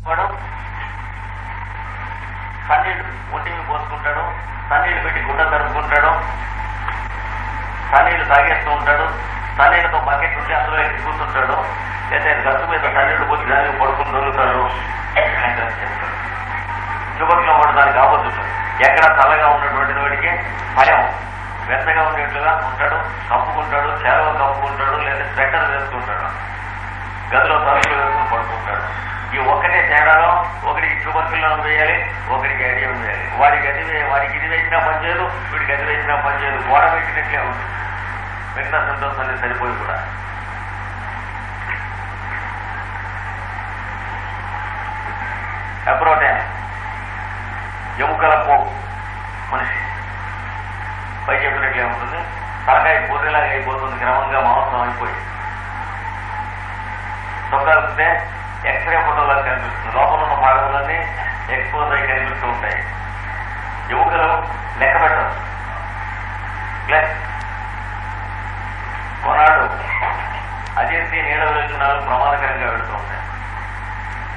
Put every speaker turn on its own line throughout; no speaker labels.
వాడు సన్నీళ్ళు ఒంటిమి పోసుకుంటాడు, సన్నీళ్ళు పెట్టి గుడ్డ తరుపుకుంటాడు, సన్నీళ్ళు తాగేస్తూ ఉంటాడు, సన్నీళ్ళతో బకెట్ ఉంటే అందులో ఎక్కి కూర్చుంటాడు, లేదా గట్టు మీద సన్నీళ్ళు పోసి దానికి పడుకుని దొరుకుతాడు. చుబర్లో వాడు దానికి ఆపోజిట్. ఎక్కడ చల్లగా ఉన్నటువంటి వాడికి భయం, వెచ్చగా ఉండేట్లుగా ఉంటాడు, కప్పుకుంటాడు, చేరవ కప్పుకుంటాడు, లేదా స్వెటర్ వేసుకుంటాడు, గదిలో తలుపులు వేసుకుని పడుకుంటాడు. ఈ ఒక్కటే తేడాలో ఒకటికి చుబర్కిల్లో వేయాలి, ఒకటికి ఐడియా వేయాలి. వాడికి ఇది వేసినా పనిచేయదు, వీడికి అది వేసినా పనిచేయదు, గోడ పెట్టినట్లే ఉంటుంది. మిగతా సింటమ్స్ అనేది సరిపోయి కూడా. అప్రోటైన్ ఎముకల పోగు మనిషి పై చెప్పినట్లే ఉంటుంది. తలకాయ పూర్తిలాగా అయిపోతుంది, క్రమంగా మాంసం అయిపోయి తొక్కలిస్తే ఎక్స్రే ఫోటోలాగా కనిపిస్తుంది. లోపల ఉన్న భాగంలోనే ఎక్స్పోజ్ అయి కనిపిస్తూ ఉంటాయి. ఎముకలు లెక్క పెట్టరు. ప్లస్ కొనాడు అజీర్తి నీళ్ళ విరేచనాలు ప్రమాదకరంగా వెళుతూ ఉంటాయి.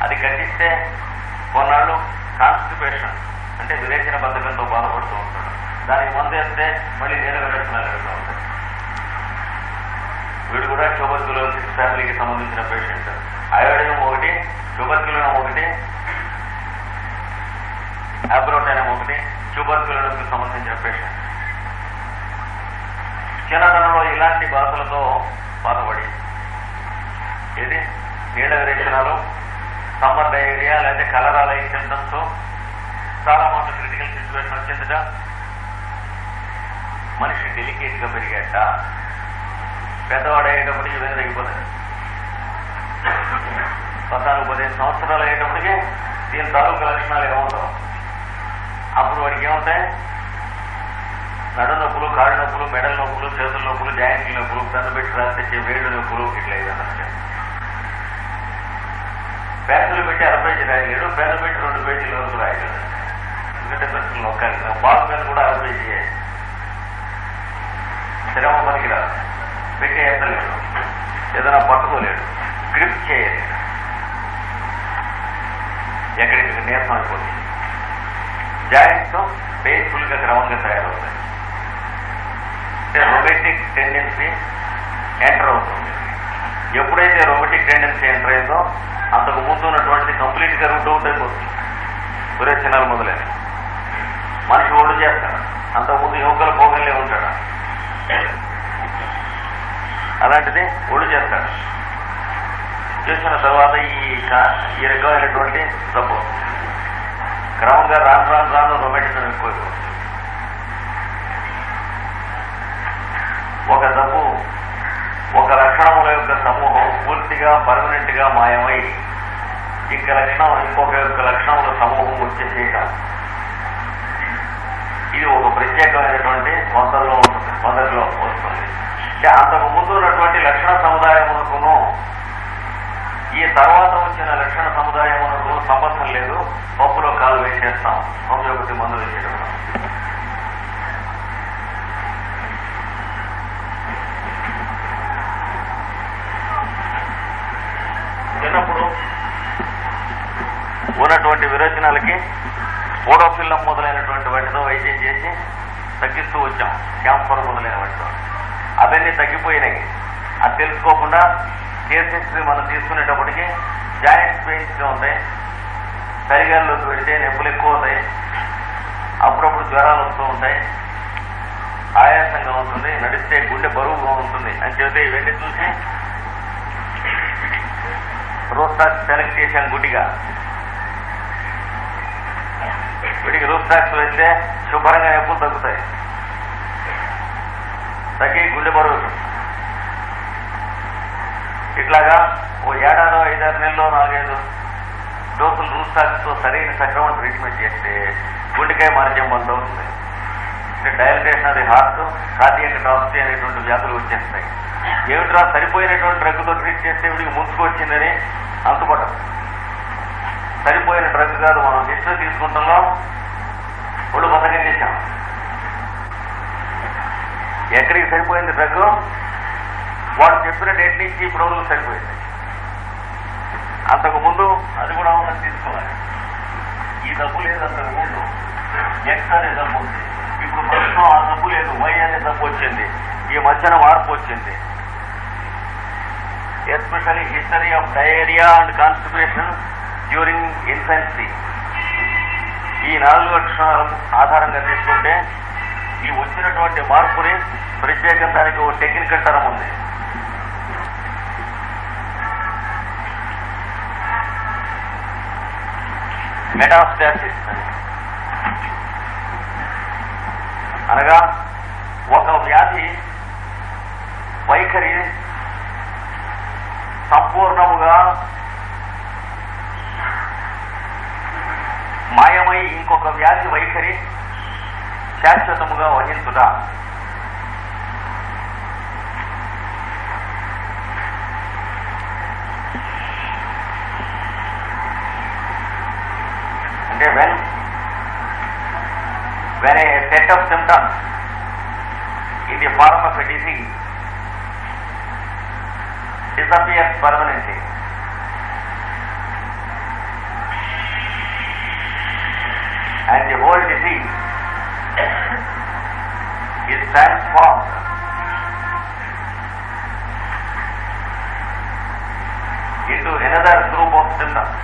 అది కట్టిస్తే కొన్నాళ్ళు కాన్స్టిపేషన్ అంటే విరేచన బద్ధకంతో బాధపడుతూ ఉంటాడు. దానికి మందు వేస్తే మళ్ళీ నీళ్ళ విరేచనాలు వెళుతూ ఉంటాయి. వీడు కూడా ట్యూబర్క్యులోసిస్ ఫ్యామిలీకి సంబంధించిన పేషెంట్. అయోడినం ఒకటి, ట్యూబర్క్యులినం ఒకటి, అబ్రోటైనం ఒకటి, ట్యూబర్క్యులినంకి సంబంధించిన పేషెంట్. చిన్నతనంలో ఇలాంటి బాధలతో బాధపడి ఇది నీళ్ళ విరేచనాలు, సమ్మర్ డయేరియా లేదా కలరా లైక్ సింటమ్స్, చాలా మంది క్రిటికల్ సిచ్యువేషన్ వచ్చిందట. మనిషి డెలికేట్ గా పెరిగాట. పెద్దవాడు అయ్యేటప్పటికి ఇవన్నీ తగ్గిపోతాయి. 14-15 సంవత్సరాలు అయ్యేటప్పటికి దీని తాలూకు లక్షణాలు ఏమవుతావు. అప్పుడు వాడికి ఏమవుతాయి? నడు నొప్పులు, కాళ్ళు నొప్పులు, మెడల నొప్పులు, చేతుల నొప్పులు, జాయింట్ల నొప్పులు, పెన్ను పెట్టి రాస్తే వేళ్ళు నొప్పులు, ఇట్లా ఏదైనా పెన్నులు పెట్టి 60 పేజీ రాయలేడు, పెన్ను పెట్టి 2 పేజీల వరకు రాయలేడు. ఎందుకంటే పెన్నులు నొక్కాలి. బాల్ పెన్ కూడా 60 పేజీ శ్రమ పనికిరాదు. పెట్టి ఎత్తలేడు, ఏదైనా పట్టుకోలేడు, గ్రిప్ చేయలేడు, ఎక్కడికి నీరసం అయిపోతుంది. జాయింట్స్ పెయిన్ఫుల్ గా క్రమంగా తయారవుతాయి. అంటే రొమాటిక్ టెండెన్సీ ఎంటర్ అవుతుంది. ఎప్పుడైతే రొమాటిక్ టెండెన్సీ ఎంటర్ అయిందో అంతకు ముందు ఉన్నటువంటి కంప్లీట్ గా రూట్ అవుట్ అయిపోతుంది. విరేచనాలు మొదలైన మనిషి ఒళ్ళు చేస్తాడు. అంతకుముందు యువకుల పోగలే ఉంటాడు. అలాంటిది ఒళ్ళు చేస్తాడు. చేసిన తర్వాత ఈ రకమైనటువంటి జబ్బు క్రమంగా రాను రొమాటిజం ఎక్కువైపోతుంది. ఒక జబ్బు, ఒక లక్షణముల యొక్క సమూహం పూర్తిగా పర్మనెంట్ గా మాయమై ఇంకొక లక్షణముల సమూహం వచ్చేసేయటం. ఇది ఒక ప్రత్యేకమైనటువంటి మొదట్లో వస్తుంది. అంటే అంతకు ముందు ఉన్నటువంటి లక్షణ సముదాయమునకును ఈ తర్వాత వచ్చిన లక్షణ సముదాయమునకు సంబంధం లేదు. పప్పులో కాలు వేసేస్తాం, హోమియోపతి మందు వేసేయడం. చిన్నప్పుడు ఉన్నటువంటి విరోచనాలకి పోడోఫిల్లం మొదలైనటువంటి వాటితో వైద్యం చేసి తగ్గిస్తూ వచ్చాం. క్యాంపర్ మొదలైన వాటితో అవన్నీ తగ్గిపోయినాయి. అది తెలుసుకోకుండా కేస్ హిస్టరీ మనం తీసుకునేటప్పటికి జాయింట్స్ పెయిన్స్ ఉంటాయి, శరీరాల్లోకి వెళితే నొప్పులు ఎక్కువ అవుతాయి, అప్పుడప్పుడు జ్వరాలు వస్తూ ఉంటాయి, ఆయాసంగా ఉంటుంది, నడిస్తే గుండె బరువుగా ఉంటుంది అని చెబితే ఇవన్నీ చూసి రోస్టాక్స్ సెలెక్ట్ చేశాను గుడ్డిగా. వీడికి రోస్టాక్స్ వేస్తే శుభ్రంగా నొప్పులు తగ్గుతాయి, తగ్గి గుండె బరువు. ఇట్లాగా ఓ 7-6 నెలలో 4-5 డోసులు రూస్టాక్స్ తో సరైన సక్రమణ ట్రీట్మెంట్ చేస్తే గుండెకాయ మార్గం బంద్ అవుతుంది. అంటే డయాలిటేషన్ అది హార్ట్, కార్డియాక్ టాక్సీ అనేటువంటి వ్యాధులు వచ్చేస్తాయి. ఏమిట్రా సరిపోయినటువంటి డ్రగ్తో ట్రీట్ చేస్తే వీడికి ముందుకు వచ్చిందని అంతుపడదు. సరిపోయిన డ్రగ్ కాదు, మనం హిస్టరీ తీసుకుంటాంలో ఒళ్ళు బతకం చేశాం. ఎక్కడికి సరిపోయింది డ్రగ్? వాడు చెప్పిన డేట్ నుంచి ఇప్పుడు రోజులు సరిపోయింది. అంతకు ముందు అది కూడా ఉన్నది ఈ జబ్బు లేదు అంతకు ముందు, ఎక్స్ అనే జబ్బు ఉంది. ఇప్పుడు ప్రస్తుతం ఆ జబ్బు లేదు, వై అనే జబ్బు వచ్చింది. ఈ మధ్యన మార్పు వచ్చింది. Especially history of diarrhoea and constipation during infancy. ఈ 4 లక్షణాల ఆధారంగా తీసుకుంటే ఈ వచ్చినటువంటి మార్పుని ప్రత్యేకంగా దానికి ఒక టెక్నికల్ టర్మ్ ఉంది. మెటాస్టాసిస్ అనగా ఒక వ్యాధి వైఖరి సంపూర్ణముగా మాయమై ఇంకొక వ్యాధి వైఖరి శాశ్వతముగా వహించుట. అంటే when a set of symptoms in the form of a disease disappears permanently, and the whole disease is transformed into another group of symptoms.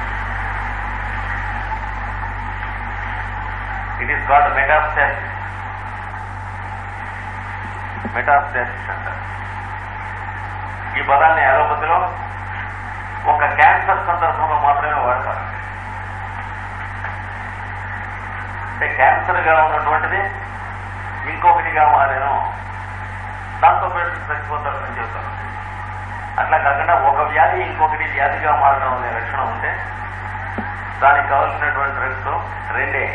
It is called metastasis. Metastasis అంటారు. ఈ పదాన్ని అలోపతిలో ఒక క్యాన్సర్ సందర్భంలో మాత్రమే వాడతారు. అంటే క్యాన్సర్గా ఉన్నటువంటిది ఇంకొకటిగా మారేను, దాంతో పేషెంట్ చచ్చిపోతారని చెబుతారు. అట్లా కాకుండా ఒక వ్యాధి ఇంకొకటి వ్యాధిగా మారడం అనే లక్షణం ఉంటే దానికి కావాల్సినటువంటి డ్రగ్స్ రెండే,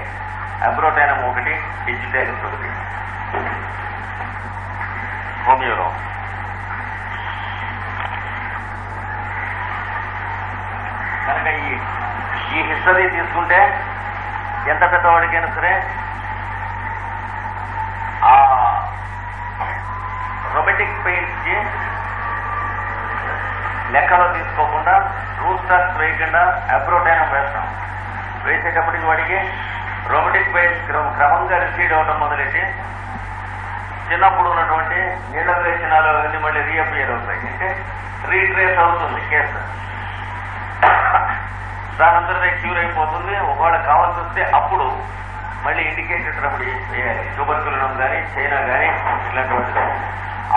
అబ్రోటైనం ఒకటి, డిజిటైనస్ ఒకటి, హోమియోలో. కనుక ఈ హిస్టరీ తీసుకుంటే ఎంత పెద్దవాడికైనా సరే ఆ రొమాటిక్ పెయిన్స్ కి లెక్కలో తీసుకోకుండా రూస్టాక్స్ వేయకుండా అబ్రోటైనం వేస్తాం. వేసేటప్పటికి వాడికి రొమాటిక్ పెయిన్స్ క్రమంగా రిసీడ్ అవడం మొదలెట్టి చిన్నప్పుడు ఉన్నటువంటి నీళ్ళ వేషణాలు అవన్నీ మళ్ళీ రీఅపియర్ అవుతాయి. అంటే రీట్రేస్ అవుతుంది కేసు, దానంతరదే క్యూర్ అయిపోతుంది. ఒకవేళ కావాల్సి వస్తే అప్పుడు మళ్ళీ ఇండికేటెడ్ రెమెడీ వేయాలి. ట్యూబర్కులినం కానీ చైనా కానీ ఇలాంటివి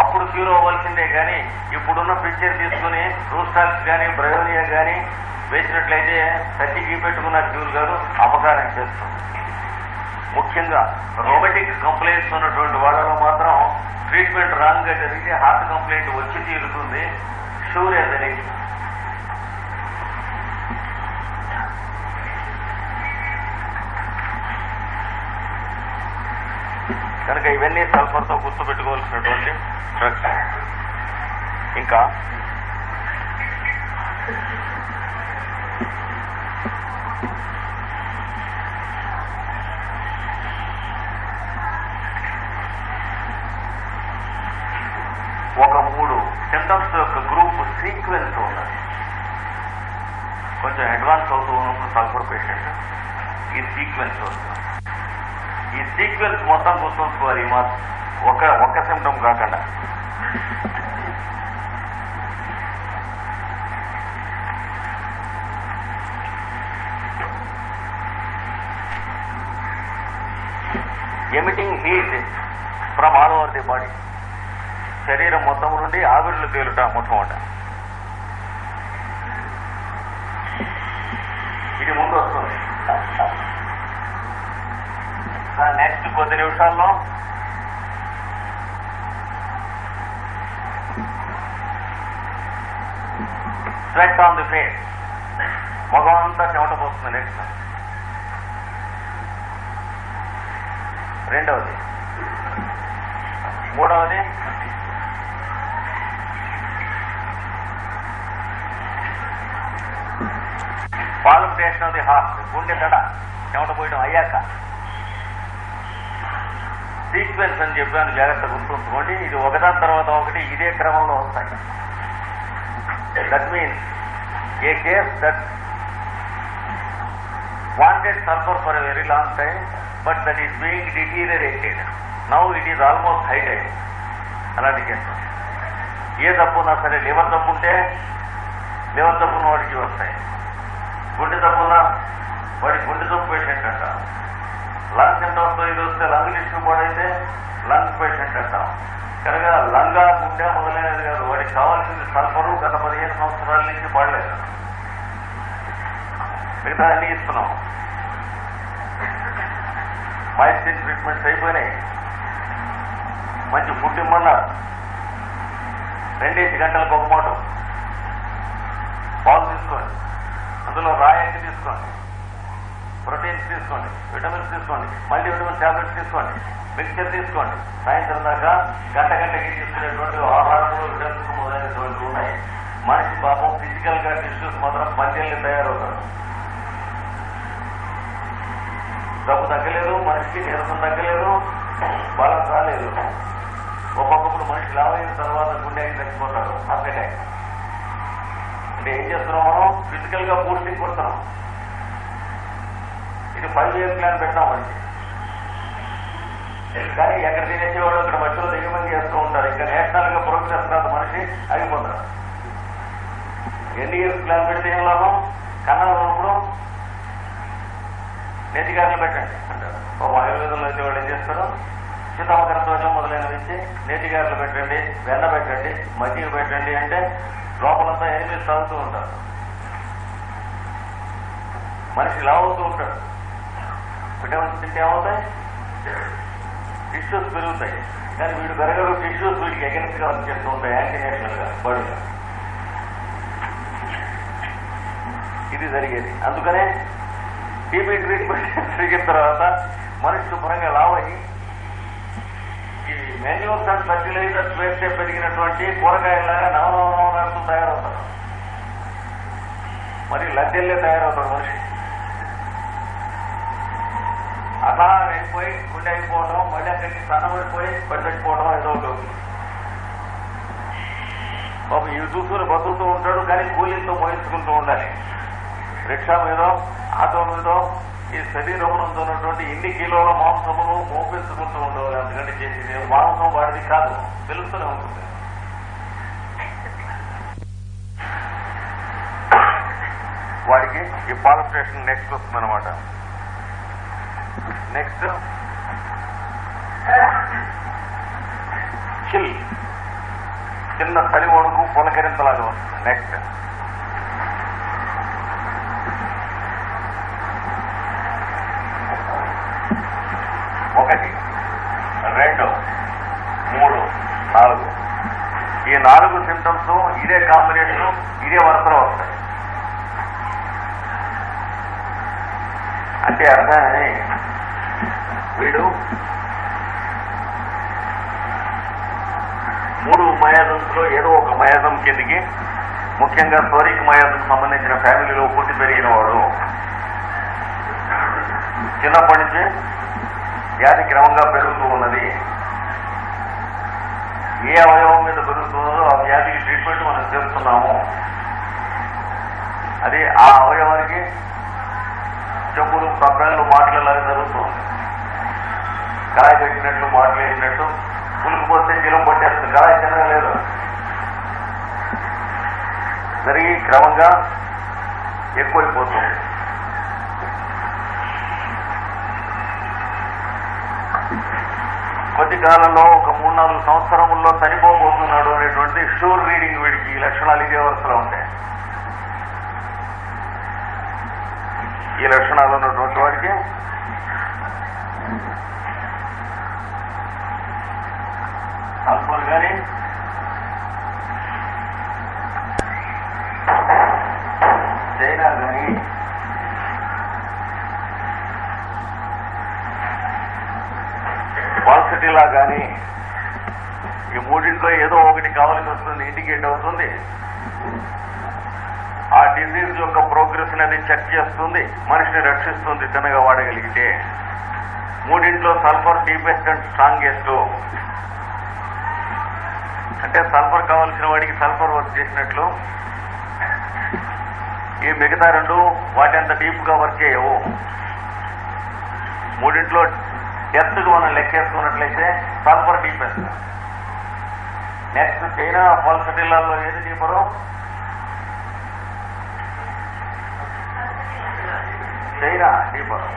అప్పుడు క్యూర్ అవ్వాల్సిందే. కానీ ఇప్పుడున్న పిక్చర్ తీసుకుని రూస్టాక్స్ కానీ బ్రయోనియా కానీ వేసినట్లయితే సచ్చికి పెట్టుకున్న క్యూర్ కాదు, అపకారం చేస్తుంది. ముఖ్యంగా రొమాటిక్ కంప్లైంట్స్ ఉన్నటువంటి వాళ్ళలో మాత్రం ట్రీట్మెంట్ రాంగ్ గా జరిగితే హార్ట్ కంప్లైంట్ వచ్చి తీరుతుంది, షూర్ ఏదని. కనుక ఇవన్నీ సల్ఫర్తో గుర్తుపెట్టుకోవాల్సినటువంటి డ్రగ్స్. ఇంకా ఒక 3 సింటమ్స్ యొక్క గ్రూప్ సీక్వెన్స్ ఉన్నది. కొంచెం అడ్వాన్స్ అవుతూ ఉన్నప్పుడు సల్ఫర్ పేషెంట్ ఈ సీక్వెన్స్ వస్తుంది. ఈ సీక్వెన్స్ మొత్తం గుర్తుంచుకోవాలి. ఒక్క సిమ్టమ్ కాకుండా emitting heat from all over the body, శరీరం మొత్తం నుండి ఆవిర్లు తేలుట మొట్టమొదట. ఇది ముందు వస్తుంది. నెక్స్ట్ కొద్ది నిమిషాల్లో స్వెట్ ఆన్ ది ఫేస్, మొగం అంతా చెమట పోస్తుంది. నెక్స్ట్ రెండవది. మూడవది పాల్పిటేషన్ ఆఫ్ ది హార్ట్, గుండె దడ చెమట పోయడం అయ్యాక. సీక్వెన్స్ అని చెప్పాను, జాగ్రత్త గుర్తుంచుకోండి. ఇది ఒకదాని తర్వాత ఒకటి ఇదే క్రమంలో వస్తాయి. That means A case that wanted sulfur for a very long time, but that is being deteriorated. Now it is almost high time. అలాంటి కేసు ఏ తప్పు ఉన్నా సరే, లివర్ తప్పు ఉంటే లివర్ తప్పున్న వాడికి వస్తాయి, గుండె తప్పున్నా వాడికి గుండె తప్పు పేషెంట్ అంటాం, లంగ్స్ సింటమ్స్తో ఇది వస్తే లంగ్ లిస్టు పాడైతే లంగ్స్ పేషెంట్ అంటాం. కనుక లంగా గుండె మొదలైనది కాదు, వాడికి కావాల్సింది సల్ఫరు. గత 15 సంవత్సరాల నుంచి పడలేదు, మిగతా అన్ని ఇస్తున్నాం. మైసిన్ ట్రీట్మెంట్స్ అయిపోయినాయి, మంచి ఫుడ్ ఇమ్మన్నారు, 2 గంటలకు ఒక మాట పాలు తీసుకోండి, అందులో రాయి తీసుకోండి, ప్రోటీన్స్ తీసుకోండి, విటమిన్స్ తీసుకోండి, మల్టీవిటమిన్ టాబ్లెట్స్ తీసుకోండి, మిక్చర్ తీసుకోండి. సాయంత్రం దాకా గంటకి తీసుకునేటువంటి ఆహారంలో విటమిన్స్ మొదలైనటువంటివి ఉన్నాయి. మనిషి పాపం ఫిజికల్ గా టిష్యూస్ మాత్రం పంచెల్ని తయారవుతారు. డబ్బు తగ్గలేదు, మనిషికి నీరసం తగ్గలేదు, బలం రాలేదు. ఒక్కొక్కప్పుడు మనిషి లావైన తర్వాత గుండెకి తగ్గిపోతాడు, హార్ట్ అటాక్. అంటే ఏం చేస్తున్నాం మనం? ఫిజికల్ గా బూస్టింగ్ కొడుతున్నాం. ఇది 5 year ప్లాన్ పెట్టాం మనిషి, కానీ ఎక్కడ తినేసేవాడు అక్కడ మధ్యలో దిగుమతి చేస్తూ ఉంటారు. ఇంకా నేషనల్ గా ప్రోగ్రెస్ రాదు, మనిషి ఆగిపోతాడు. ఎన్ని ఇయర్స్ ప్లాన్ పెడితే ఏం లాభం? కన్నా ఉన్నప్పుడు నేతిగారులు పెట్టండి అంటారు. ఆయుర్వేదంలో అయితే వాళ్ళు ఏం చేస్తారు? సీతామకర ధ్వజం మొదలైనవి ఇచ్చి నేతిగారులు పెట్టండి, వెన్న పెట్టండి, మజ్జిగ పెట్టండి అంటే లోపలంతా ఎనిమిది తాగుతూ ఉంటారు. మనిషి లావుతూ ఉంటాడు. విటమిన్స్ తింటే ఏమవుతాయి? టిష్యూస్ పెరుగుతాయి. కానీ వీడు పెరగరు, టిష్యూస్ వీడికి అగెన్స్ట్ గా చేస్తూ ఉంటాయి, యాంటీనేషనల్ గా బాడీలో. ఇది జరిగేది. అందుకనే టీబీ ట్రీట్మెంట్ జరిగిన తర్వాత మనిషి శుభ్రంగా లావయ్యి ఈ మాన్యూర్స్ అండ్ ఫర్టిలైజర్స్ వేస్తే పెరిగినటువంటి కూరగాయలాగా నవనవనవనాడుతూ తయారవుతారు. మరి లద్దెల్లే తయారవుతాడు మనిషి. అలా అయిపోయి గుండె అయిపోవడం, మళ్ళీ అక్కడికి సన్నబడిపోయి పడిపోవడం ఏదో ఒకటి అవుతుంది. పాపం ఇవి చూసుకుని బతుకుతూ ఉంటాడు, కానీ కూలీలతో మోయించుకుంటూ ఉండాలి. రిక్షా మీదో ఆటో మీదో ఈ శరీరంలో ఉన్నటువంటి ఇన్ని కిలోల మాంసమును మోపించుకుంటూ ఉండవాలి. అందుకంటే చేసి మాంసం వాడిది కాదు, తెలుస్తూనే ఉంటుంది. వాడికి ఈ పాలిఫికేషన్ నెక్స్ట్ వస్తుందన్నమాట. నెక్స్ట్ చిల్, చిన్న చలి వణుకు పులకరింతలాగా వస్తుంది. నెక్స్ట్ ఒకటి, 2, 3, 4 ఈ 4 సింటమ్స్ ఇదే కాంబినేషన్, ఇదే వరుసలో వస్తాయి. అంటే అర్థమే వీడు 3 మయాజమ్స్ లో ఏదో ఒక మయాజం కిందికి, ముఖ్యంగా సోరిక్ మయాజం సంబంధించిన ఫ్యామిలీలో పుట్టి పెరిగిన వాడు. చిన్నప్పటి నుంచి వ్యాధి క్రమంగా పెరుగుతూ ఉన్నది. ఏ అవయవం మీద పెరుగుతున్నదో ఆ వ్యాధికి ట్రీట్మెంట్ మనం చేస్తున్నాము. అది ఆ అవయవానికి చెప్పులు ప్రకారాలు మాటలలాగా జరుగుతుంది. కళాయి పెట్టినట్టు మాటలు వేసినట్టు పులుపు పోస్తే జీలం పట్టేస్తుంది. కళాయి చిన్నగా లేదు, జరిగి క్రమంగా ఎక్కువైపోతుంది. కొద్ది కాలంలో ఒక 3-4 సంవత్సరముల్లో చనిపోబోతున్నాడు అనేటువంటి షూర్ రీడింగ్ వీడికి ఈ లక్షణాలు ఇదే వరుసలో ఉంటాయి. ఈ లక్షణాలు ఉన్నటువంటి వాడికి అల్పలు కానీ చైనా కానీ పాల్సిటీలా కానీ ఈ మూడింట్లో ఏదో ఒకటి కావాల్సి వస్తుంది, ఇండికేట్ అవుతుంది. ఆ డిజీజ్ యొక్క ప్రోగ్రెస్ అనేది చెక్ చేస్తుంది, మనిషిని రక్షిస్తుంది తినగా వాడగలిగితే. మూడింట్లో సల్ఫర్ డీపెస్ట్ అండ్ స్ట్రాంగెస్ట్. అంటే సల్ఫర్ కావాల్సిన వాడికి సల్ఫర్ వర్క్ చేసినట్లు ఈ మిగతా రెండు వాటి అంత డీప్ గా వర్క్ చేయవు. మూడింట్లో డెప్త్ గా మనం లెక్కేసుకున్నట్లయితే సల్ఫర్ డీపెస్ట్. నెక్స్ట్ చైనా పల్సటిల్లాల్లో ఏది డీపరు? చైనా డీపరు.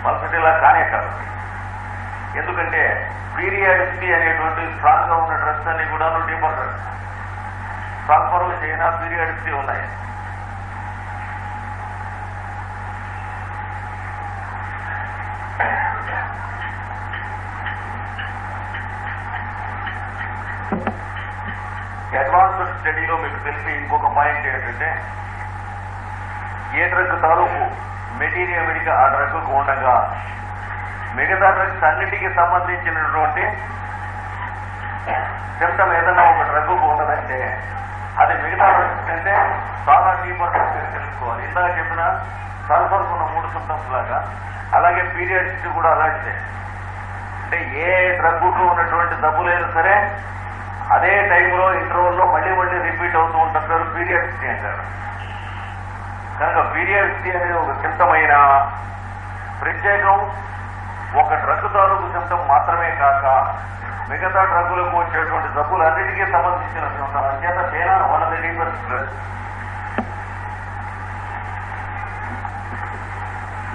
పల్సటిల్లా కానే కాదు. ఎందుకంటే పీరియాడిసిటీ అనేటువంటి స్ట్రాంగ్ గా ఉన్న డ్రగ్స్ అన్ని కూడా deeper drugs. Sulphur, China periodicity ఉన్నాయి. అడ్వాన్స్డ్ స్టడీలో మీకు తెలిసి ఇంకొక పాయింట్ ఏంటంటే ఏ డ్రగ్ తాలూకు మెటీరియల్ ఆ డ్రగ్ ఉండగా మిగతా డ్రగ్స్ అన్నిటికీ సంబంధించినటువంటి సిమ్టమ్ ఏదన్నా ఒక డ్రగ్ ఉండదంటే అది మిగతా డ్రగ్స్ కంటే చాలా డీపర్ తెలుసుకోవాలి. ఇందాక చెప్పిన సల్ఫర్ ఉన్న 3 సిమ్టమ్స్ లాగా అలాగే పీరియాడిసిటీ కూడా అలాంటిదే. అంటే ఏ డ్రగ్ ఉన్నటువంటి జబ్బు లేదు సరే అదే టైంలో ఇంటర్వల్లో మళ్ళీ మళ్ళీ రిపీట్ అవుతూ ఉంటారు, పీరియాడిసిటీ అంటారు. కనుక పీరియాడిసిటీ అనేది ఒక సిమ్టమైన ప్రత్యేకం ఒక డ్రగ్ తాలూకు సిమ్టమ్ మాత్రమే కాక మిగతా డ్రగ్గులకు వచ్చేటువంటి జబ్బులు అన్నిటికీ సంబంధించిన సిమ్టమ్. అంచేత China one of the deepest drugs.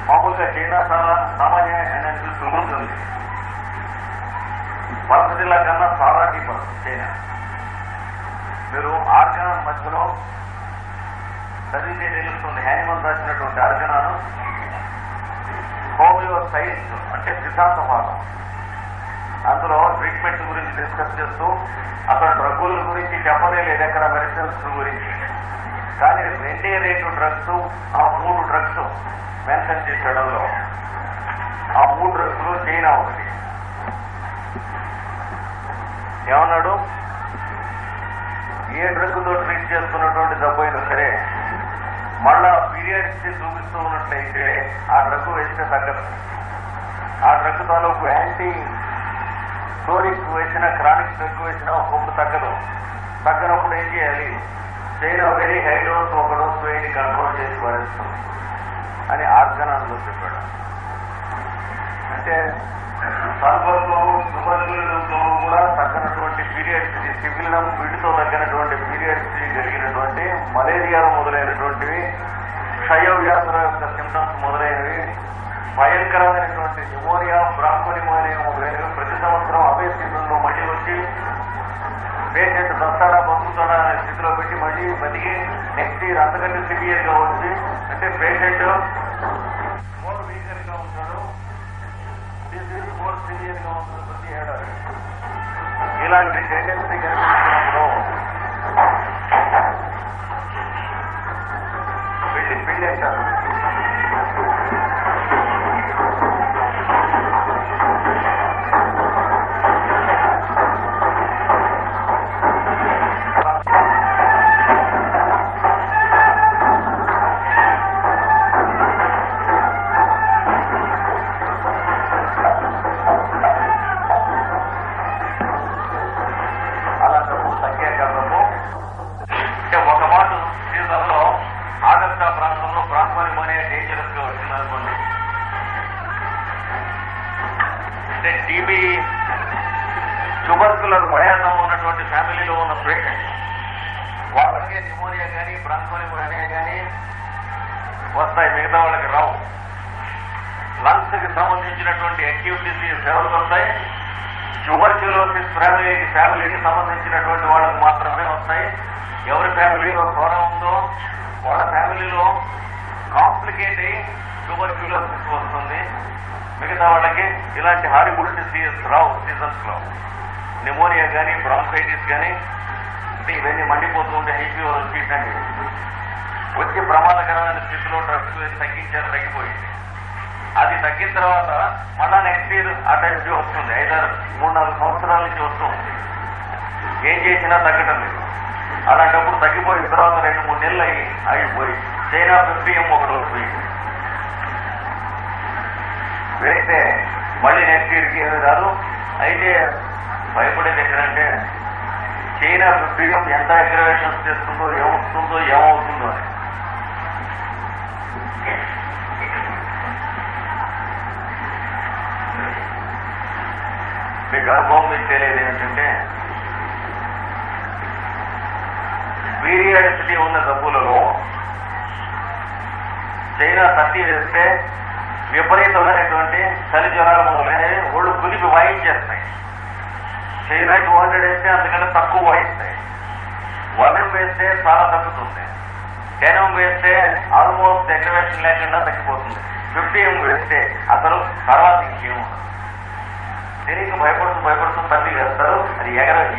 మామూలుగా చైనా చాలా సామాన్య అనాలిసిస్ ఉంటుంది. పల్సటిల్లా కన్నా చాలా డీపర్ చైనా. మీరు ఆర్గనాన్ మధ్యలో చదివితే తెలుస్తుంది. హ్యానిమల్ రాసినటువంటి ఆర్గనాను హోమియో సైన్స్ అంటే సిద్ధాంత భాగం. అందులో ట్రీట్మెంట్ గురించి డిస్కస్ చేస్తూ అసలు డ్రగ్గుల గురించి చెప్పనే లేదు ఎక్కడ, మెడిసిన్స్ గురించి. కానీ 2 డ్రగ్స్, ఆ 3 డ్రగ్స్ మెన్షన్ చేసేయడంలో ఆ 3 డ్రగ్స్ లో చైనా ఒకటి. ఏమన్నాడు? ఏ డ్రగ్ తో ట్రీట్ చేస్తున్నటువంటి జబ్బు అయినా సరే మళ్ళా పీరియాడిసిటీ చూపిస్తూ ఉన్నట్లయితే ఆ డ్రగ్ వేస్తే తగ్గదు. ఆ డ్రగ్ తాలూకు యాంటీ క్రోనిక్ వేసిన, క్రానిక్ డ్రగ్ వేసినా ఒకప్పుడు తగ్గదు. తగ్గనప్పుడు ఏం చేయాలి? చైనా వెరీ హై డోస్ ఒక డోస్ వేడి కంట్రోల్ చేసి పడేస్తుంది అని ఆర్గనాన్లో చెప్పాడు. అంటే సల్ఫర్లో, ట్యూబర్క్యులోస్లో కూడా తగ్గనటువంటి పీరియాడిసిటీ, సివిలం వీటితో తగ్గినటువంటి పీరియాడిసిటీ జరిగినటువంటి మలేరియాలో మొదలైనటువంటివి, క్షయ వ్యాధుల యొక్క సిమ్టమ్స్ మొదలైనవి, భయంకరమైనటువంటి న్యూమోనియా, బ్రాంకోనిమోనియా మొదలైనవి ప్రతి సంవత్సరం అవే సీజన్లో మళ్ళీ వచ్చి పేషెంట్ బస్తాడా బతుకుతాడా అనే స్థితిలో పెట్టి మళ్ళీ బతికి నెక్స్ట్ ఇయర్ అంతకంటే సివియర్ గా వచ్చి, అంటే పేషెంట్ మోర్ వీకర్ గా ఉంటాడు, డిసీజ్ మోర్ సివియర్ గా ఉంటుంది ప్రతి ఏడాది. ఇలాంటి టెండెన్సీ కనిపించినప్పుడు పిండేశారు. టీబీ, ట్యూబర్కులర్ భయాసం ఉన్నటువంటి ఫ్యామిలీలో ఉన్న పేషెంట్ వాళ్ళకే న్యూమోనియా కానీ బ్రాంకోనిమోనియా కానీ వస్తాయి, మిగతా వాళ్ళకి రావు. లంగ్స్ కి సంబంధించినటువంటి అక్యూట్ డిసీజ్ ఎవరికి వస్తాయి? ట్యూబర్క్యులోసిస్ ఫ్యామిలీకి సంబంధించినటువంటి వాళ్ళకి మాత్రమే వస్తాయి. ఎవరి ఫ్యామిలీలో త్వర ఉందో వాళ్ళ ఫ్యామిలీలో కాంప్లికేట్ అయ్యి ట్యూబర్క్యులోసిస్ వస్తుంది. మిగతా వాళ్ళకి ఇలాంటి హారిబుల్ డిసీజ్ రావు సీజన్స్ లో. న్యూమోనియా కానీ, బ్రాంకైటిస్ కానీ, ఇవన్నీ మండిపోతూ ఉంటే హైఫీవర్ వచ్చేటండి వచ్చి ప్రమాదకరమైన స్థితిలో డ్రగ్స్ తగ్గించారు, తగ్గిపోయింది. అది తగ్గిన తర్వాత మళ్ళా నెక్స్ట్ ఇయర్ ఆ టైంకి వస్తుంది. 3-4 సంవత్సరాల నుంచి వస్తుంది. ఏం చేసినా తగ్గటం లేదు. అలాంటప్పుడు తగ్గిపోయిన తర్వాత 2-3 నెలలు అయిపోయి చైనా 50M ఒకటి వస్తుంది. వేస్తే మళ్ళీ నెక్స్ట్ ఇయర్కి ఏమి రాదు. అయితే భయపడేది ఎక్కడంటే చైనా 50M ఎంత అగ్రవేషన్స్ చేస్తుందో, ఏమవుతుందో అని. మీకు అనుభవం మీకు తెలియదు ఏంటంటే పీరియాడిసిటీ ఉన్న జబ్బులలో చైనా 30 వేస్తే విపరీతమైనటువంటి చలి జ్వరాలు మొదలైనవి ఒళ్ళు కుదిపి వాయించేస్తాయి. చైనా 200 వేస్తే అందుకని తక్కువ వాయిస్తాయి. 1M వేస్తే చాలా తగ్గుతుంది. 10M వేస్తే ఆల్మోస్ట్ ఎక్టివేషన్ లేకుండా తగ్గిపోతుంది. 50M వేస్తే అసలు తర్వాత ఇంకేముండదు. తెలియక భయపడుతూ తల్లి వేస్తారు. అది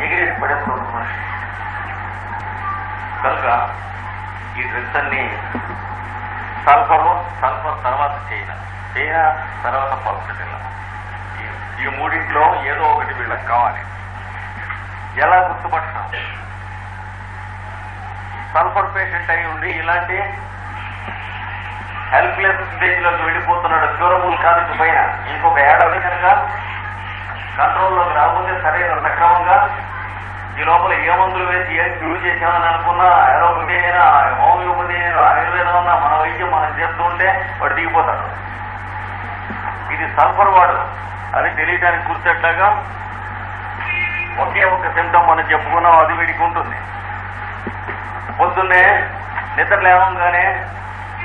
ఎగిరేసి పడేస్తుంది మనిషి. కనుక ఈ డ్రగ్స్ అన్ని సల్ఫర్ తర్వాత చైనా తర్వాత పల్సటిల్. ఈ మూడింట్లో ఏదో ఒకటి వీళ్ళకి కావాలి. ఎలా గుర్తుపట్టడం? సల్ఫర్ పేషెంట్ అయి ఉండి ఇలాంటి హెల్ప్లెస్ స్టేజ్ లోకి వెళ్ళిపోతున్నాడు, క్యూరబుల్ కాదు పైన, ఇంకొక ఏడాది కనుక కంట్రోల్లోకి రాకపోతే సరైన సక్రమంగా ఈ లోపల ఏ మందులు వేసి ఏం క్యూ చేసామని అనుకున్నా, అలోపతి అయినా హోమియోపతి అయినా ఆయుర్వేదం అన్నా మన వైద్యం మనం చేస్తూ ఉంటే వాడు దిగిపోతాడు. ఇది సల్ఫర్ వాడు అది తెలియటానికి గుర్తెట్లాగా ఒకే ఒక సిమ్టమ్ మనం చెప్పుకున్నాం, అది వీడికి ఉంటుంది. పొద్దున్నే నిద్ర లేవంగానే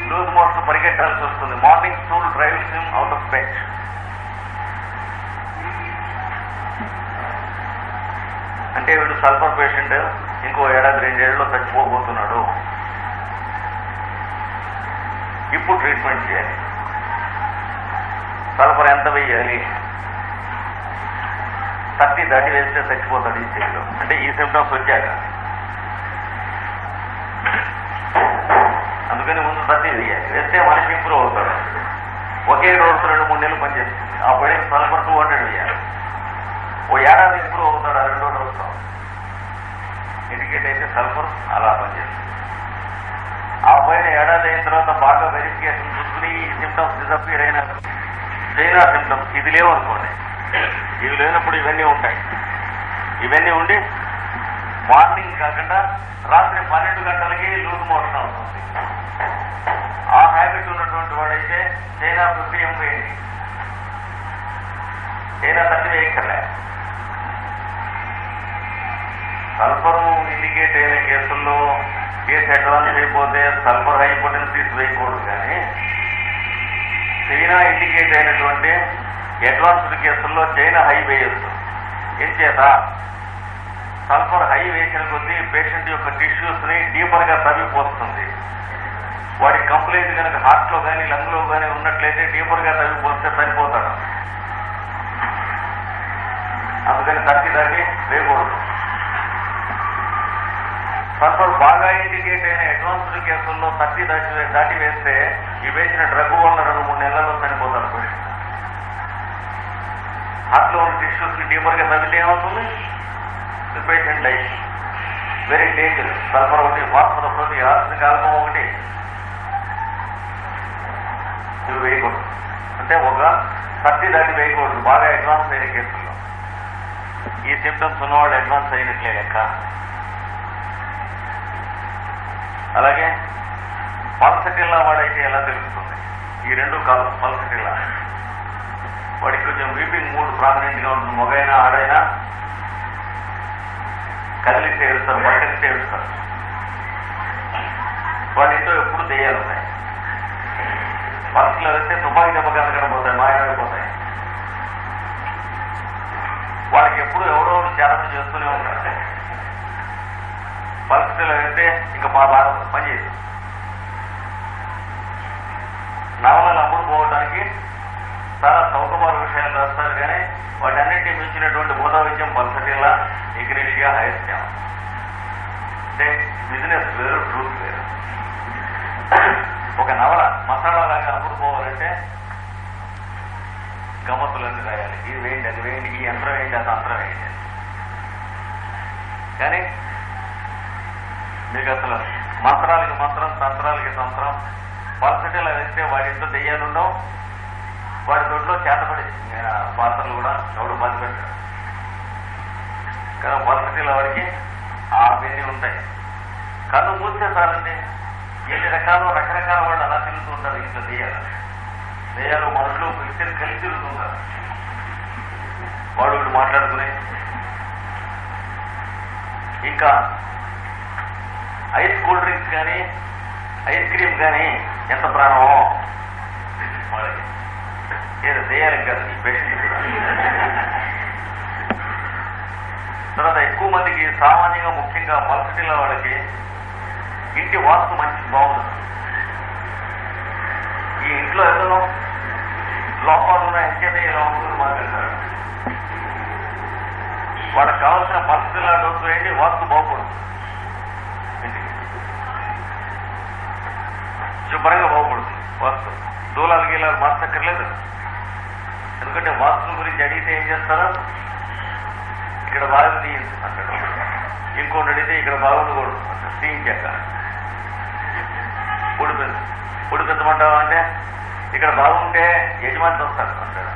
లూజ్ మోషన్ పరిగెట్టాల్సి వస్తుంది. Morning stool drives him out of bed. అంటే వీడు సల్ఫర్ పేషెంట్, ఇంకో 1-2 ఏళ్ళలో చచ్చిపోబోతున్నాడు. ఇప్పుడు ట్రీట్మెంట్ చేయాలి. సల్ఫర్ ఎంత వేయాలి? 30 దాటి వేస్తే చచ్చిపోతాడు ఈ స్టేజ్లో. అంటే ఈ సిమ్టమ్స్ వచ్చాక అందుకని ముందు 30 వేయాలి. వేస్తే మనిషి ఇంప్రూవ్ అవుతాడు. ఒకే రోజు 2-3 నెలలు పనిచేస్తుంది. ఆ పడి సల్ఫర్ 200 వేయాలి. ఓ ఏడాది ఇంప్రూవ్ అవుతాడు ఆ 2వ రోజులో. ఇండికేట్ అయితే సల్ఫర్ అలా పనిచేస్తుంది. ఆ పైన ఏడాది అయిన తర్వాత బాగా వెరిఫికేషన్ చూసుకుని ఈ సిమ్టమ్స్ డిసప్పియర్ అయిన చైనా సిమ్టమ్స్ ఇది లేవనుకోండి. ఇవి లేనప్పుడు ఇవన్నీ ఉంటాయి. ఇవన్నీ ఉండి మార్నింగ్ కాకుండా రాత్రి 12 గంటలకి లూజ్ మోషన్ అవుతుంది. ఆ హ్యాబిట్ ఉన్నటువంటి వాడైతే చైనా 50M వేయండి. చైనా 30 వేయక్కర్లే. సల్ఫర్ ఇండికేట్ అయిన కేసుల్లో కేసు అడ్వాన్స్ అయిపోతే సల్ఫర్ హై పొటెన్సీస్ వేయకూడదు. కానీ చైనా ఇండికేట్ అయినటువంటి అడ్వాన్స్డ్ కేసుల్లో చైనా హై వేయొచ్చు. ఏం చేత సల్ఫర్ హై వేసిన కొద్దీ పేషెంట్ యొక్క టిష్యూస్ ని డీపర్ గా తవ్విపోతుంది. వాడి కంప్లైంట్ కనుక హార్ట్ లో కానీ లంగ్ లో కానీ ఉన్నట్లయితే డీపర్ గా తవ్విపోతే చనిపోతాడు. అందుకని 30 దాటి వేయకూడదు. సల్ఫర్ బాగా ఇండికేట్ అయిన అడ్వాన్స్డ్ కేసుల్లో 30 దాటి వేస్తే ఈ వేసిన డ్రగ్ వల్ల 2-3 నెలల్లో చనిపోతారు పేషెంట్. హార్ట్ లో ఉన్న టిష్యూస్ ని డీపర్ గా తగ్గితే ఏమవుతుంది? Patient life very danger. Sulphur ఒకటి, ఫాస్ఫరస్ ఒకటి, ఆర్సెనిక్ ఆల్కహాల్ ఒకటి ఇవి వేయకూడదు. అంటే ఒక 30 దాటి వేయకూడదు బాగా అడ్వాన్స్ అయిన కేసుల్లో. ఈ సిమ్టమ్స్ ఉన్నవాళ్ళు అడ్వాన్స్ అయినట్లే లెక్క. అలాగే పల్సటిల్లా వాడైతే ఎలా తెలుస్తుంది? ఈ 2 కాదు. పల్సటిల్లా వాడికి కొంచెం వీపింగ్ మూడ్ ప్రామినెంట్ గా ఉంటుంది. మగైనా ఆడైనా కదిలిస్తే ఏడుస్తారు, బట్టలిస్తే ఏడుస్తారు. వాటితో ఎప్పుడు దెయ్యాలు ఉన్నాయి. పల్స్లో వేస్తే తుపాకీ దెబ్బ కనకపోతాయి, మాయమైపోతాయి. వాళ్ళకి ఎప్పుడు ఎవరో ఛాలెంజ్ చేస్తూనే ఉంటారు. పల్స్లో వేస్తే ఇంకా బాగా పనిచేయదు. నవలలు అమ్ముడు పోవడానికి చాలా చౌకబారు విషయాలు రాస్తారు. కానీ వాటన్నింటినీ మించినటువంటి బోధ విద్యం పల్సటిల్లా, ఇగ్నేషియా, హైస్యాం. అంటే బిజినెస్ వేరు, ట్రూత్ వేరు. ఒక నవల మసాలా లాగా అమ్ముడు పోవాలంటే గమ్మత్తులన్నీ రాయాలి. ఇది వేయండి, అది వేయండి, ఈ యంత్రం వేయండి, ఆ తంత్రం వేయండి. కానీ మీకు అసలు మంత్రాలకి మంత్రం, తంత్రాలకి తంత్రం. పల్సటిల్లా వేస్తే వాడి ఇంట్లో దెయ్యాలుండవు. వాడి దొడ్లో చేతపడి పాత్రలు కూడా ఎవడు బంద్ పెట్టాడు. కానీ పల్సటిల్లా వాడికి అవన్నీ ఉంటాయి. కన్ను మూస్తే చాలండి ఎన్ని రకరకాల వాళ్ళు అలా తిరుగుతూ ఉంటారు. ఇంట్లో దెయ్యాలు మనుషులు కలిసి తిరుగుతుంటారు. వాడు వీడు మాట్లాడుకుని, ఇంకా ఐస్ కూల్ డ్రింక్స్ కానీ ఐస్ క్రీమ్ కానీ ఎంత ప్రాణమో వాళ్ళకి. ఏదో చేయాలి కదా ఈ పేషెంట్ కూడా. తర్వాత ఎక్కువ మందికి సామాన్యంగా ముఖ్యంగా మల్సిటీల వాళ్ళకి ఇంటి వాస్తు మంచి బాగుంది. ఈ ఇంట్లో ఏదో లోపాలు ఉన్నాయి ఎంచేత ఇలా ఉంటుంది మాట్లాడతారు. వాళ్ళకి కావాల్సిన మల్సిటీల డోసు వేయండి, వాస్తు బాగుపడుతుంది. ఇంటికి శుభ్రంగా బాగుపడుతుంది వాస్తు. దూలాలు గీలాలు మార్చక్కర్లేదు. ఎందుకంటే వాస్తు గురించి అడిగితే ఏం చేస్తారో ఇక్కడ బాగా తీయించు అంటాడు, ఇంకోటి అడిగితే ఇక్కడ బాగుండకూడదు అంటాడు, తీయించాక పొడిపెత్తమంటావా అంటే ఇక్కడ బాగుంటే యజమాని వస్తాడు అంటాడు.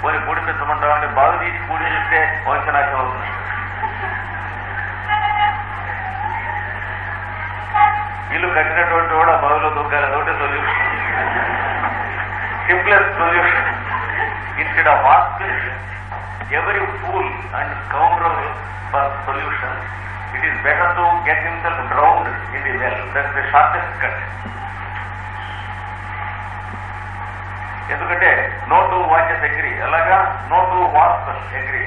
పోనీ పొడిపెత్తమంటావా అంటే బాగు తీసి పూడి చేస్తే వంశనాశం అవుతుంది. ఇల్లు కట్టినటువంటి కూడా బావిలో దొరకాలి, అదొకటే solution, simplest solution. Instead of asking every fool and scoundrel for solution, it is better to get himself drowned in the well. That's the shortest cut. ఎందుకంటే నో టు వాచెస్ అగ్రీ, అలాగా no two vastu agree,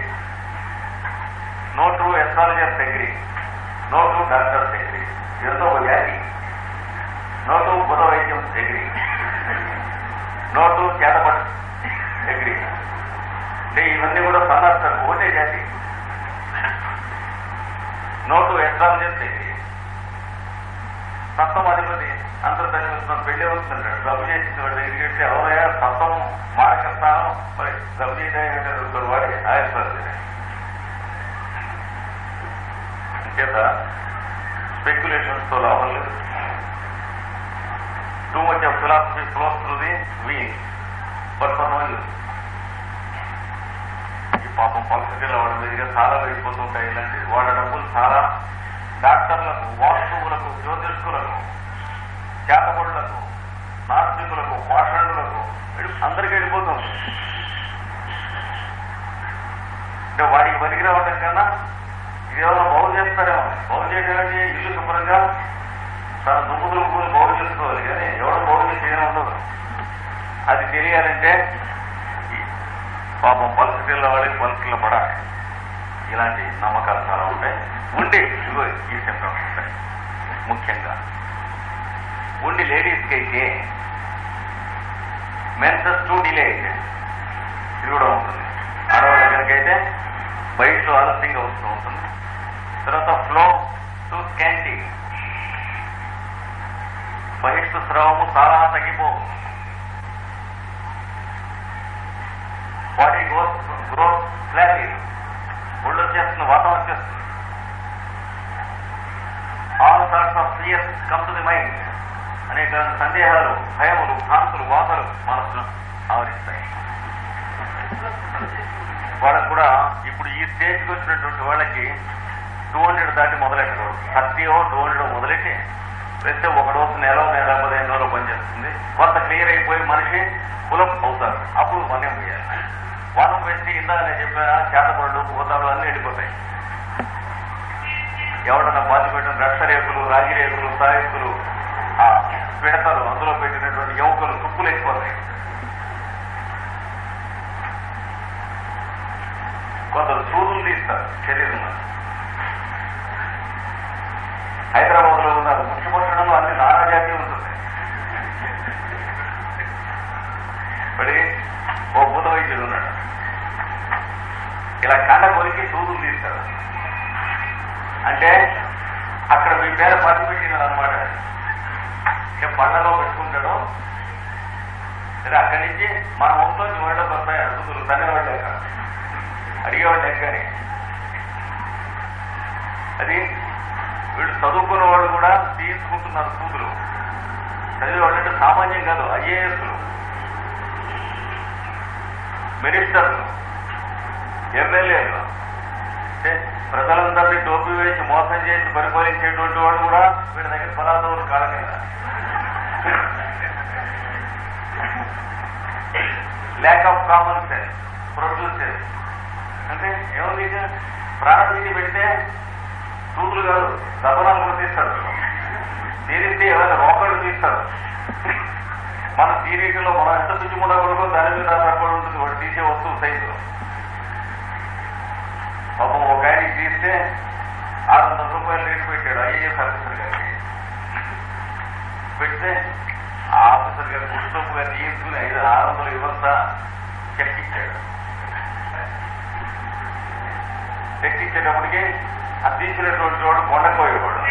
no two astrologers agree, no two doctors agree, ఎంతో వ్యాధి, no two బుధ వైద్యం agree, no two చేతపట్ agree. అంటే ఇవన్నీ కూడా సన్నాస్తారు, ఒకటే జాతి. No two astrologers agree. సప్తం అధిపతి అంతర్దర్శనం పెళ్లి అవుతుందంటాడు, జబ్బు చేసిన వాడి దగ్గరికి వెళ్తే ఎవరయ్యా సప్తం మారకస్తానం మరి జబ్బు చేయడం వాడి ఆయుర్వేద చేత స్పెక్యులేషన్స్ తో లాభం లేదు. Too much of philosophy flows through the wheel but for no use. ఈ పాపం పరిస్థితుల్లో వాళ్ళ దగ్గర చాలా వెళ్ళిపోతూ ఉంటాయి. ఇలాంటి వాళ్ళ డబ్బులు చాలా డాక్టర్లకు, వాస్తువులకు, జ్యోతిష్కులకు, చేతబడులకు, నాస్తికులకు, పాషండులకు అందరికీ వెళ్ళిపోతుంది. అంటే వాడికి పనికి రావడం కన్నా ఇదేమో బాగు చేస్తారేమో. బాగు చేయడానికి ఇల్లు శుభ్రంగా తన దుమ్ముదులు బాగు చేసుకోవాలి, కానీ ఎవడో బాగు చేసేదే ఉండదు. అది తెలియాలంటే పాపం పరిస్థితుల్లో వాళ్ళకి పరిస్థితుల్లో పడాలి. ఇలాంటి నమ్మకాలు చాలా ఉంటాయి. ఉండి ఇగో ఈ సింప్టమ్స్ ఉంటాయి. ముఖ్యంగా ఉండి లేడీస్కి అయితే మెన్సెస్ టు డిలే అయితే ఇది కూడా ఉంటుంది. ఆడవాళ్ళ దగ్గరికైతే బయటలో ఆలస్యంగా వస్తూ ఉంటుంది. తర్వాత ఫ్లో టు స్కాంటీ, బహిష్టు స్రావము చాలా తగ్గిపోవు. బాడీ గ్రోత్ స్లాబీ, ఒళ్ళు వచ్చేస్తుంది, వాతం వచ్చేస్తుంది. All sorts of fears come to the mind, అనేక సందేహాలు, భయములు, భ్రాంతులు, వాతలు మనసును ఆవరిస్తాయి. వాళ్ళకు కూడా ఇప్పుడు ఈ స్టేజ్కి వచ్చినటువంటి వాళ్ళకి 200 దాటి మొదలెట్టకూడదు. 30 200 మొదలెట్టి వేస్తే ఒక డోసు నెల 15 రోజులు పనిచేస్తుంది. కొంత క్లియర్ అయిపోయి మనిషి కులం అవుతారు. అప్పుడు వన్యం వేయాలి. వనం వేస్తే ఇందాక నేను చెప్పిన చేతపళ్ళు, పోతాలు అన్నీ వెళ్ళిపోతాయి. ఎవడన్నా బాధ పెట్టిన రక్ష రేకులు, రాగి రేకులు, సాయకులు, ఆ పిడతలు, అందులో పెట్టినటువంటి యువకులు తుప్పులు అయిపోతాయి. కొందరు సూదులు తీస్తారు శరీరంలో. హైదరాబాద్ లో ఉన్నారు ముఖ్యమంత్రులలో అన్ని నానా జాతి ఉంటుంది. మరి ఓ భూత వైద్యుడు ఉన్నాడు, ఇలా కండ కొరికి సూదులు తీస్తారు. అంటే అక్కడ మీ పేర పని పెట్టినారు అనమాట. పళ్ళలో పెట్టుకుంటాడు. సరే అక్కడి నుంచి మన ఒంట్లో వాళ్ళకి వస్తాయి సూదులు, తల్లివాళ్ళు లెక్క, అడిగేవాళ్ళు లెక్కని. అది వీళ్ళు చదువుకున్న వాళ్ళు కూడా తీసుకుంటున్నారు సూదులు. చదివేవాళ్ళు అంటే సామాన్యం కాదు, ఐఏఎస్లు, మినిస్టర్లు, ఎమ్మెల్యేలు, అంటే ప్రజలందరినీ టోపీ వేసి మోసం చేసి పరిపాలించేటువంటి వాళ్ళు కూడా వీళ్ళ దగ్గర పదార్థాలు కాళ్ళ కింద. Lack of common sense produces అంటే ఏముంది ప్రాణభీతి పెడితే చూపులు కాదు దపనాలు కూడా తీస్తాడు, తీరిస్తే ఏమైనా రోకళ్ళు తీస్తాడు. మన తీరికలో మనం ఎంత పిచ్చుకుండా కొడుకో దాని మీద ఆధారపడి ఉంటుంది వాడు తీసే వస్తువు సైజు. పాపం ఒక ఆయనకి తీస్తే 600 రూపాయలు రేటు పెట్టాడు ఐఏఎస్ ఆఫీసర్ గారికి. పెడితే ఆ ఆఫీసర్ గారు గుర్తొప్పు గారు తీసుకుని 600 ఇవ్వస్తా చెక్ ఇచ్చాడు. చెక్ ఇచ్చేటప్పటికి అది తీసినటువంటి వాడు కొండపోయేవాడు.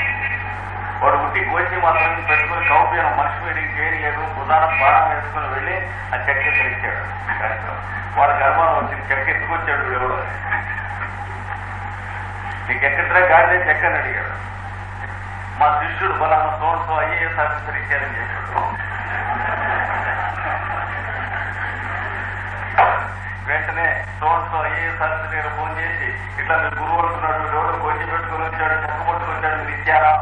వాడు ఉట్టి గోచి మాత్రం పెట్టుకుని కౌపీనం మనిషి మీడికి చేయలేదు, ఉదాహరణ బాణం వేసుకుని వెళ్ళి ఆ చెక్ ఎత్తిచ్చాడు. వాడు గర్భం వచ్చింది, చెక్ ఎత్తుకొచ్చాడు వీడు. నీకు ఎక్కడిరా గాడిదే చెక్ అని అడిగాడు. మా శిష్యుడు బలానా సోన్సో ఐఏఎస్ ఆఫీసర్ ఇచ్చారని చెప్పాడు. వెంటనే సోన్సో ఐఏఎస్ ఆఫీసర్ గారు ఫోన్ చేసి ఇట్లా మీరు గురువు అంటున్నాడు, ఎవరు గోచి పెట్టుకుని వచ్చాడు, చెక్క పట్టుకొచ్చాడు, మీరు ఇచ్చారా